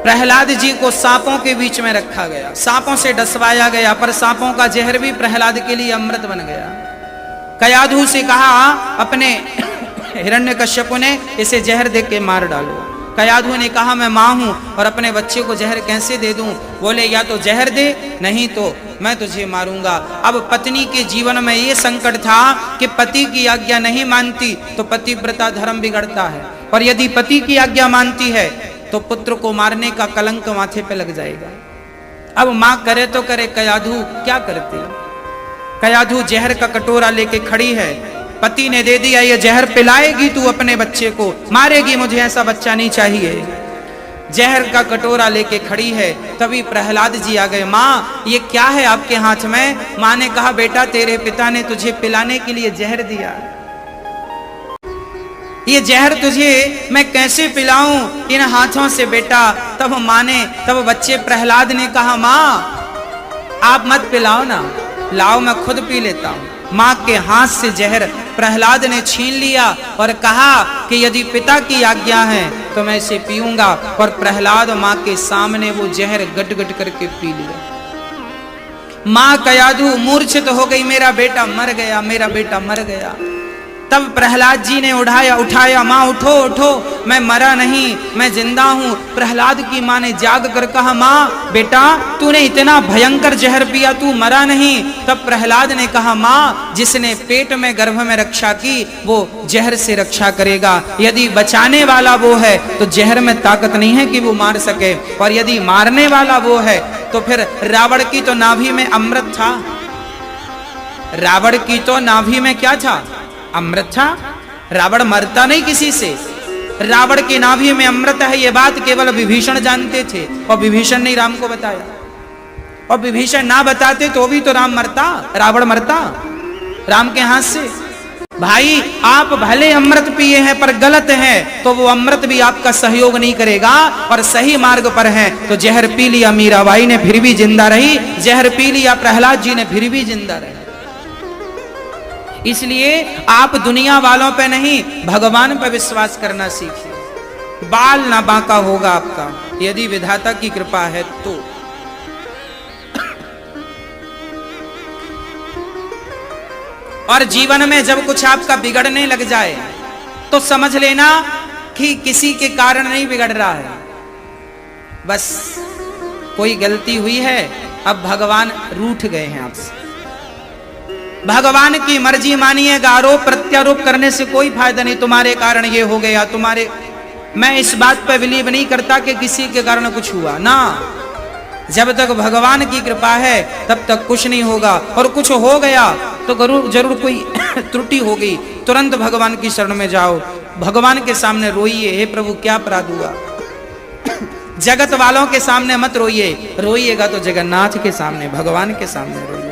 प्रहलाद जी को सांपों के बीच में रखा गया, सांपों से डसवाया गया, पर सांपों का जहर भी प्रहलाद के लिए अमृत बन गया। कयाधु से कहा अपने हिरण्यकश्यप ने, इसे जहर दे के मार डालो। कयाधु ने कहा मैं मां हूं और अपने बच्चे को जहर कैसे दे दूं? बोले या तो जहर दे, नहीं तो मैं तुझे मारूंगा। अब पत्नी के जीवन में ये संकट था कि पति की आज्ञा नहीं मानती तो पतिव्रता धर्म बिगड़ता है, और यदि पति की आज्ञा मानती है तो पुत्र को मारने का कलंक माथे पे लग जाएगा। अब मां करे तो करे, कयाधु क्या करती? कयाधु जहर का कटोरा लेके खड़ी है, पति ने दे दिया, ये जहर पिलाएगी तू अपने बच्चे को, मारेगी मुझे, ऐसा बच्चा नहीं चाहिए। जहर का कटोरा लेके खड़ी है, तभी प्रहलाद जी आ गए। माँ ये क्या है आपके हाथ में? माँ ने कहा बेटा तेरे पिता ने तुझे पिलाने के लिए जहर दिया, ये जहर तुझे मैं कैसे पिलाऊं इन हाथों से बेटा? तब बच्चे प्रहलाद ने कहा माँ आप मत पिलाओ ना, लाओ मैं खुद पी लेता हूं। मां के हाथ से जहर प्रहलाद ने छीन लिया और कहा कि यदि पिता की आज्ञा है तो मैं इसे पीऊंगा, और प्रहलाद मां के सामने वो जहर गट गट करके पी लिया। मां कयाधु मूर्छित हो गई, मेरा बेटा मर गया, मेरा बेटा मर गया। तब प्रहलाद जी ने उठाया, मां उठो उठो, मैं मरा नहीं, मैं जिंदा हूं। प्रहलाद की मां ने जाग कर कहा मां बेटा तूने इतना भयंकर जहर पिया, तू मरा नहीं। तब प्रहलाद ने कहा मां जिसने पेट में गर्भ में रक्षा की वो जहर से रक्षा करेगा, यदि बचाने वाला वो है तो जहर में ताकत नहीं है कि वो मार सके, और यदि मारने वाला वो है तो फिर रावण की तो नाभि में अमृत था, रावण की तो नाभि में क्या था? अमृत था। रावण मरता नहीं किसी से, रावण की नाभि में अमृत है, ये बात केवल विभीषण जानते थे, और विभीषण ने राम को बताया, और विभीषण ना बताते तो भी तो राम मरता, रावण मरता राम के हाथ से। भाई आप भले अमृत पिए हैं पर गलत है तो वो अमृत भी आपका सहयोग नहीं करेगा, और सही मार्ग पर है तो जहर पी लिया मीराबाई ने फिर भी जिंदा रही, जहर पी लिया प्रहलाद जी ने फिर भी जिंदा रहे। इसलिए आप दुनिया वालों पे नहीं भगवान पे विश्वास करना सीखिए, बाल ना बांका होगा आपका यदि विधाता की कृपा है तो। और जीवन में जब कुछ आपका बिगड़ने लग जाए तो समझ लेना कि किसी के कारण नहीं बिगड़ रहा है, बस कोई गलती हुई है, अब भगवान रूठ गए हैं आपसे। भगवान की मर्जी मानिएगा, आरोप प्रत्यारोप करने से कोई फायदा नहीं, तुम्हारे कारण ये हो गया, तुम्हारे, मैं इस बात पर बिलीव नहीं करता कि किसी के कारण कुछ हुआ ना, जब तक भगवान की कृपा है तब तक कुछ नहीं होगा, और कुछ हो गया तो जरूर कोई त्रुटि हो गई, तुरंत भगवान की शरण में जाओ, भगवान के सामने रोइए, हे प्रभु क्या अपराध हुआ। जगत वालों के सामने मत रोइए, रोइएगा तो जगन्नाथ के सामने, भगवान के सामने रोइए।